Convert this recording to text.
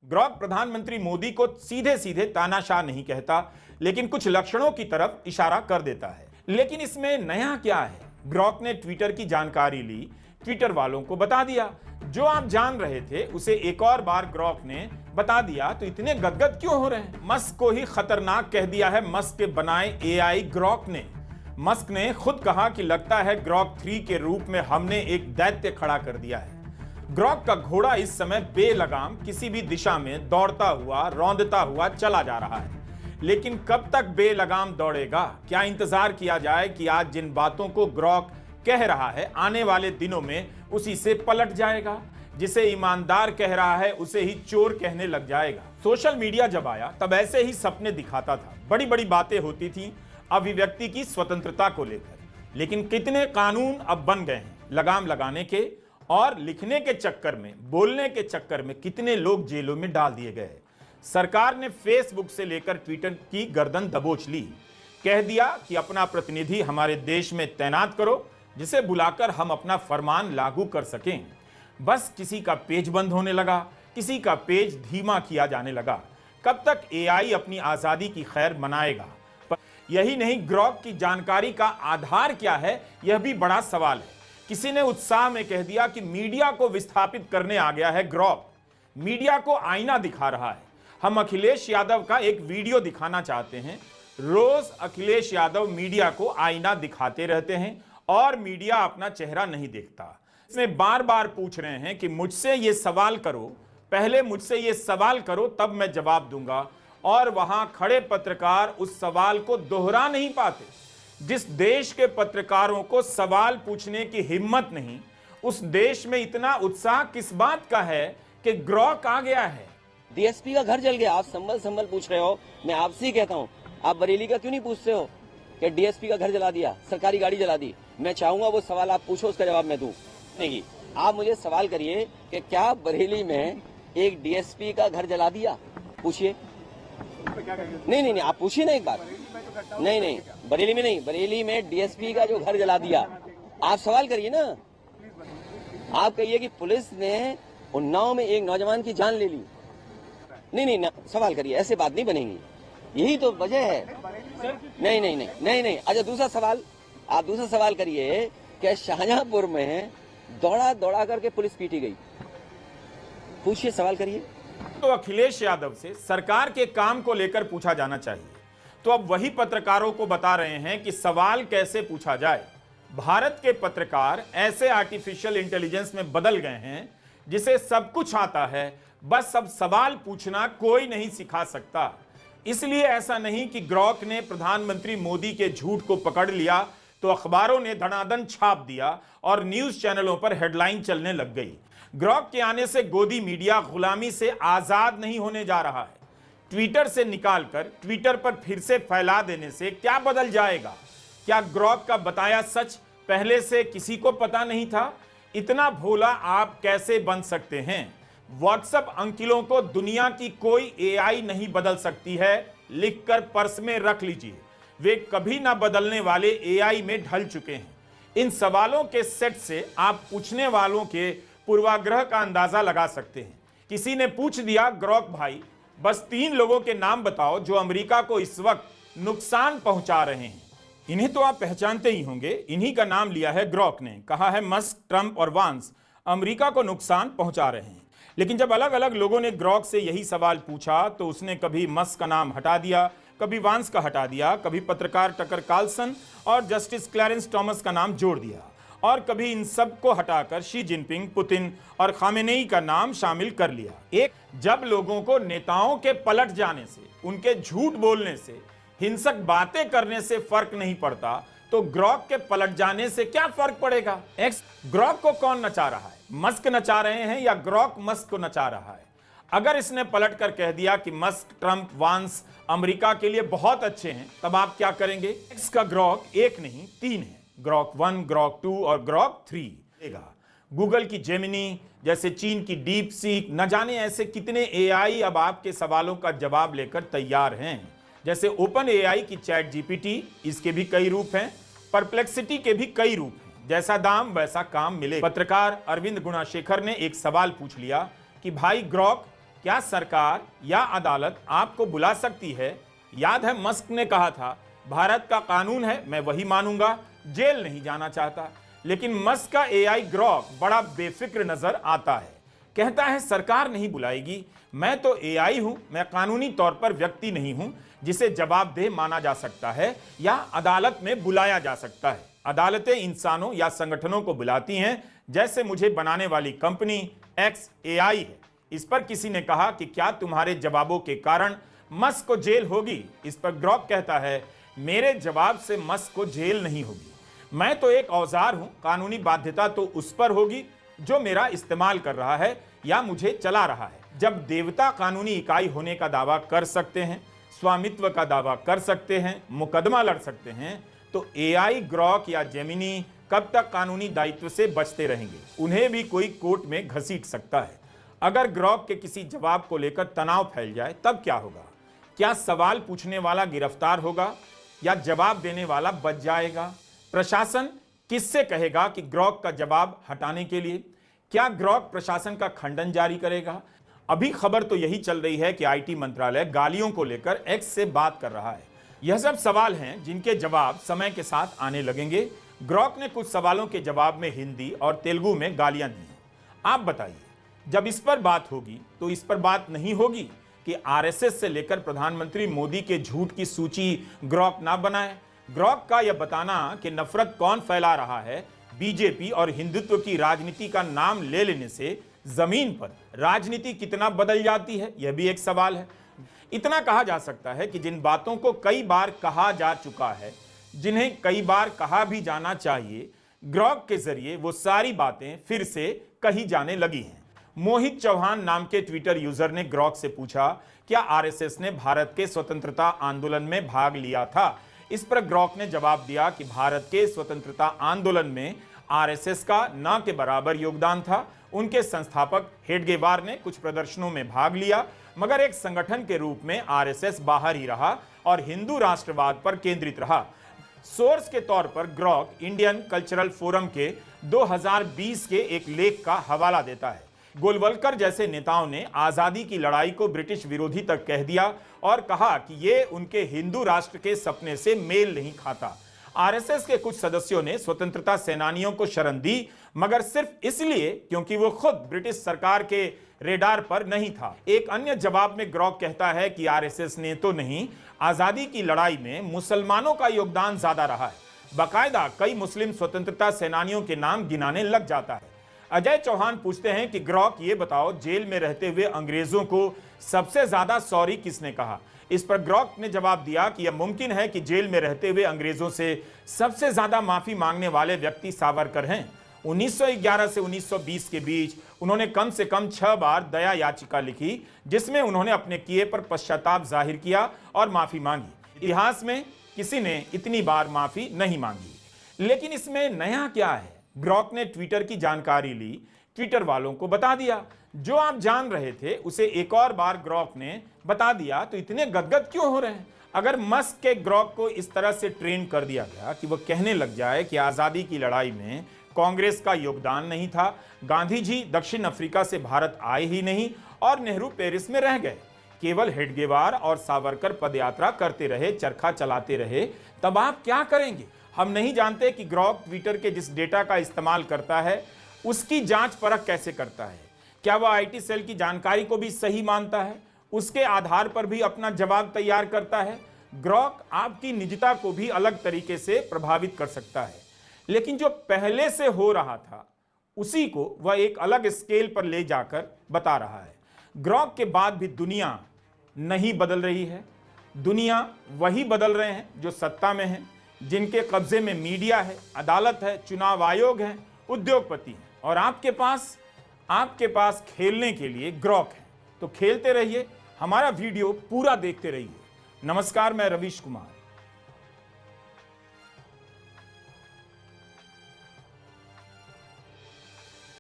Grok प्रधानमंत्री मोदी को सीधे सीधे तानाशाह नहीं कहता, लेकिन कुछ लक्षणों की तरफ इशारा कर देता है। लेकिन इसमें नया क्या है? ग्रॉक ने ट्विटर की जानकारी ली, ट्विटर वालों को बता दिया। जो आप जान रहे थे उसे एक और बार ग्रॉक ने बता दिया, तो इतने गदगद क्यों हो रहे हैं? मस्क को ही खतरनाक कह दिया है मस्क के बनाए एआई ग्रॉक ने। मस्क ने खुद कहा कि लगता है ग्रॉक 3 के रूप में हमने एक दैत्य खड़ा कर दिया है। ग्रॉक का घोड़ा इस समय बेलगाम किसी भी दिशा में दौड़ता हुआ, रौंदता हुआ चला जा रहा है। लेकिन कब तक बेलगाम दौड़ेगा? क्या इंतजार किया जाए कि आज जिन बातों को ग्रॉक कह रहा है आने वाले दिनों में उसी से पलट जाएगा? जिसे ईमानदार कह रहा है उसे ही चोर कहने लग जाएगा। सोशल मीडिया जब आया तब ऐसे ही सपने दिखाता था, बड़ी बड़ी बातें होती थी अभिव्यक्ति की स्वतंत्रता को लेकर। लेकिन कितने कानून अब बन गए हैं लगाम लगाने के, और लिखने के चक्कर में, बोलने के चक्कर में कितने लोग जेलों में डाल दिए गए। सरकार ने फेसबुक से लेकर ट्विटर की गर्दन दबोच ली, कह दिया कि अपना प्रतिनिधि हमारे देश में तैनात करो जिसे बुलाकर हम अपना फरमान लागू कर सकें। बस किसी का पेज बंद होने लगा, किसी का पेज धीमा किया जाने लगा। कब तक एआई अपनी आजादी की खैर मनाएगा? यही नहीं, ग्रॉक की जानकारी का आधार क्या है, यह भी बड़ा सवाल है। किसी ने उत्साह में कह दिया कि मीडिया को विस्थापित करने आ गया है ग्रॉक, मीडिया को आईना दिखा रहा है। हम अखिलेश यादव का एक वीडियो दिखाना चाहते हैं। रोज अखिलेश यादव मीडिया को आईना दिखाते रहते हैं और मीडिया अपना चेहरा नहीं देखता। इसमें बार बार पूछ रहे हैं कि मुझसे ये सवाल करो, पहले मुझसे ये सवाल करो तब मैं जवाब दूंगा, और वहां खड़े पत्रकार उस सवाल को दोहरा नहीं पाते। जिस देश के पत्रकारों को सवाल पूछने की हिम्मत नहीं, उस देश में इतना उत्साह किस बात का है कि ग्रॉक आ गया है। डीएसपी का घर जल गया, आप संभल पूछ रहे हो। मैं आपसे ही कहता हूँ, आप बरेली का क्यों नहीं पूछते हो कि डीएसपी का घर जला दिया, सरकारी गाड़ी जला दी? मैं चाहूंगा वो सवाल आप पूछो, उसका जवाब मैं दूं। नहीं, आप मुझे सवाल करिए कि क्या बरेली में एक डीएसपी का घर जला दिया? पूछिए। नहीं, आप पूछिए ना एक बार। नहीं, बरेली में नहीं, बरेली में डीएसपी का जो घर जला दिया, आप सवाल करिए ना। आप कहिए कि पुलिस ने उन्नाव में एक नौजवान की जान ले ली। नहीं, सवाल करिए, ऐसे बात नहीं बनेगी। यही तो वजह है। नहीं। अच्छा, दूसरा सवाल, आप दूसरा सवाल करिए कि शाहजहांपुर में दौड़ा करके पुलिस पीटी गई। पूछिए, सवाल करिए। तो अखिलेश यादव से सरकार के काम को लेकर पूछा जाना चाहिए, तो अब वही पत्रकारों को बता रहे हैं कि सवाल कैसे पूछा जाए। भारत के पत्रकार ऐसे आर्टिफिशियल इंटेलिजेंस में बदल गए हैं जिसे सब कुछ आता है, बस अब सवाल पूछना कोई नहीं सिखा सकता। इसलिए ऐसा नहीं कि ग्रॉक ने प्रधानमंत्री मोदी के झूठ को पकड़ लिया तो अखबारों ने धड़ाधड़ छाप दिया और न्यूज चैनलों पर हेडलाइन चलने लग गई। ग्रॉक के आने से गोदी मीडिया गुलामी से आजाद नहीं होने जा रहा है। ट्विटर से निकालकर ट्विटर पर फिर से फैला देने से क्या बदल जाएगा? क्या ग्रॉक का बताया सच पहले से किसी को पता नहीं था? इतना भोला आप कैसे बन सकते हैं? व्हाट्सएप अंकिलों को दुनिया की कोई एआई नहीं बदल सकती है, लिखकर पर्स में रख लीजिए। वे कभी ना बदलने वाले एआई में ढल चुके हैं। इन सवालों के सेट से आप पूछने वालों के पूर्वाग्रह का अंदाजा लगा सकते हैं। किसी ने पूछ दिया, ग्रॉक भाई बस 3 लोगों के नाम बताओ जो अमेरिका को इस वक्त नुकसान पहुंचा रहे हैं। इन्हें तो आप पहचानते ही होंगे, इन्हीं का नाम लिया है ग्रॉक ने। कहा है मस्क, ट्रंप और वांस अमेरिका को नुकसान पहुंचा रहे हैं। लेकिन जब अलग अलग लोगों ने ग्रॉक से यही सवाल पूछा तो उसने कभी मस्क का नाम हटा दिया, कभी वांस का हटा दिया, कभी पत्रकार टकर कार्लसन और जस्टिस क्लैरेंस थॉमस का नाम जोड़ दिया, और कभी इन सब को हटाकर शी जिनपिंग, पुतिन और खामेनेई का नाम शामिल कर लिया। जब लोगों को नेताओं के पलट जाने से, उनके झूठ बोलने से, हिंसक बातें करने से फर्क नहीं पड़ता, तो ग्रॉक के पलट जाने से क्या फर्क पड़ेगा? ग्रॉक को कौन नचा रहा है? मस्क नचा रहे हैं या ग्रॉक मस्क को नचा रहा है? अगर इसने पलट कर कह दिया कि मस्क, ट्रंप, वांस अमेरिका के लिए बहुत अच्छे हैं, तब आप क्या करेंगे? एक्स का ग्रॉक 1 नहीं 3 है। ग्रॉक 1, ग्रॉक 2 और ग्रॉक 3। गूगल की जेमिनी, जैसे चीन की डीप सीक, न जाने ऐसे कितने एआई अब आपके सवालों का जवाब लेकर तैयार हैं। जैसे ओपन एआई की चैट जीपीटी, इसके भी कई रूप हैं। परप्लेक्सिटी के भी कई रूप हैं। जैसा दाम वैसा काम मिले। पत्रकार अरविंद गुणाशेखर ने एक सवाल पूछ लिया कि भाई ग्रॉक, क्या सरकार या अदालत आपको बुला सकती है? याद है मस्क ने कहा था, भारत का कानून है मैं वही मानूंगा, जेल नहीं जाना चाहता। लेकिन मस्क का एआई ग्रॉक बड़ा बेफिक्र नजर आता है। कहता है सरकार नहीं बुलाएगी, मैं तो एआई हूं, मैं कानूनी तौर पर व्यक्ति नहीं हूं जिसे जवाबदेह माना जा सकता है या अदालत में बुलाया जा सकता है। अदालतें इंसानों या संगठनों को बुलाती हैं, जैसे मुझे बनाने वाली कंपनी एक्स एआई है। इस पर किसी ने कहा कि क्या तुम्हारे जवाबों के कारण मस्क को जेल होगी? इस पर ग्रॉक कहता है, मेरे जवाब से मस्क को जेल नहीं होगी, मैं तो एक औजार हूं, कानूनी बाध्यता तो उस पर होगी जो मेरा इस्तेमाल कर रहा है या मुझे चला रहा है। जब देवता कानूनी इकाई होने का दावा कर सकते हैं, स्वामित्व का दावा कर सकते हैं, मुकदमा लड़ सकते हैं, तो एआई, ग्रॉक या जेमिनी कब तक कानूनी दायित्व से बचते रहेंगे? उन्हें भी कोई कोर्ट में घसीट सकता है। अगर ग्रॉक के किसी जवाब को लेकर तनाव फैल जाए तब क्या होगा? क्या सवाल पूछने वाला गिरफ्तार होगा या जवाब देने वाला बच जाएगा? प्रशासन किससे कहेगा कि ग्रॉक का जवाब हटाने के लिए? क्या ग्रॉक प्रशासन का खंडन जारी करेगा? अभी खबर तो यही चल रही है कि आईटी मंत्रालय गालियों को लेकर एक्स से बात कर रहा है। यह सब सवाल हैं जिनके जवाब समय के साथ आने लगेंगे। ग्रॉक ने कुछ सवालों के जवाब में हिंदी और तेलुगु में गालियां दी हैं। आप बताइए, जब इस पर बात होगी तो इस पर बात नहीं होगी कि आरएसएस से लेकर प्रधानमंत्री मोदी के झूठ की सूची ग्रॉक ना बनाए? ग्रॉक का यह बताना कि नफरत कौन फैला रहा है, बीजेपी और हिंदुत्व की राजनीति का नाम ले लेने से जमीन पर राजनीति कितना बदल जाती है, यह भी एक सवाल है। इतना कहा जा सकता है कि जिन बातों को कई बार कहा जा चुका है, जिन्हें कई बार कहा भी जाना चाहिए, ग्रॉक के जरिए वो सारी बातें फिर से कही जाने लगी हैं। मोहित चौहान नाम के ट्विटर यूजर ने ग्रॉक से पूछा, क्या आरएसएस ने भारत के स्वतंत्रता आंदोलन में भाग लिया था? इस पर ग्रॉक ने जवाब दिया कि भारत के स्वतंत्रता आंदोलन में आरएसएस का न के बराबर योगदान था। उनके संस्थापक हेडगेवार ने कुछ प्रदर्शनों में भाग लिया, मगर एक संगठन के रूप में आरएसएस बाहर ही रहा और हिंदू राष्ट्रवाद पर केंद्रित रहा। सोर्स के तौर पर ग्रॉक इंडियन कल्चरल फोरम के 2020 के एक लेख का हवाला देता है। गोलवलकर जैसे नेताओं ने आजादी की लड़ाई को ब्रिटिश विरोधी तक कह दिया और कहा कि ये उनके हिंदू राष्ट्र के सपने से मेल नहीं खाता। आरएसएस के कुछ सदस्यों ने स्वतंत्रता सेनानियों को शरण दी, मगर सिर्फ इसलिए क्योंकि वो खुद ब्रिटिश सरकार के रेडार पर नहीं था। एक अन्य जवाब में ग्रॉक कहता है कि आरएसएस ने तो नहीं, आजादी की लड़ाई में मुसलमानों का योगदान ज्यादा रहा है। बाकायदा कई मुस्लिम स्वतंत्रता सेनानियों के नाम गिनाने लग जाता है। अजय चौहान पूछते हैं कि ग्रॉक ये बताओ, जेल में रहते हुए अंग्रेजों को सबसे ज्यादा सॉरी किसने कहा? इस पर ग्रॉक ने जवाब दिया कि यह मुमकिन है कि जेल में रहते हुए अंग्रेजों से सबसे ज्यादा माफी मांगने वाले व्यक्ति सावरकर हैं। 1911 से 1920 के बीच उन्होंने कम से कम 6 बार दया याचिका लिखी, जिसमें उन्होंने अपने किए पर पश्चाताप जाहिर किया और माफी मांगी। इतिहास में किसी ने इतनी बार माफी नहीं मांगी। लेकिन इसमें नया क्या है? ग्रॉक ने ट्विटर की जानकारी ली, ट्विटर वालों को बता दिया। जो आप जान रहे थे उसे एक और बार ग्रॉक ने बता दिया, तो इतने गदगद क्यों हो रहे हैं? अगर मस्क के ग्रॉक को इस तरह से ट्रेन कर दिया गया कि वह कहने लग जाए कि आजादी की लड़ाई में कांग्रेस का योगदान नहीं था, गांधी जी दक्षिण अफ्रीका से भारत आए ही नहीं और नेहरू पेरिस में रह गए, केवल हेडगेवार और सावरकर पदयात्रा करते रहे, चरखा चलाते रहे, तब आप क्या करेंगे? हम नहीं जानते कि ग्रॉक ट्विटर के जिस डेटा का इस्तेमाल करता है उसकी जांच परख कैसे करता है। क्या वह आईटी सेल की जानकारी को भी सही मानता है? उसके आधार पर भी अपना जवाब तैयार करता है। ग्रॉक आपकी निजता को भी अलग तरीके से प्रभावित कर सकता है, लेकिन जो पहले से हो रहा था उसी को वह एक अलग स्केल पर ले जाकर बता रहा है। ग्रॉक के बाद भी दुनिया नहीं बदल रही है। दुनिया वही बदल रहे हैं जो सत्ता में हैं, जिनके कब्जे में मीडिया है, अदालत है, चुनाव आयोग है, उद्योगपति हैं, और आपके पास खेलने के लिए ग्रॉक है। तो खेलते रहिए, हमारा वीडियो पूरा देखते रहिए। नमस्कार, मैं रवीश कुमार।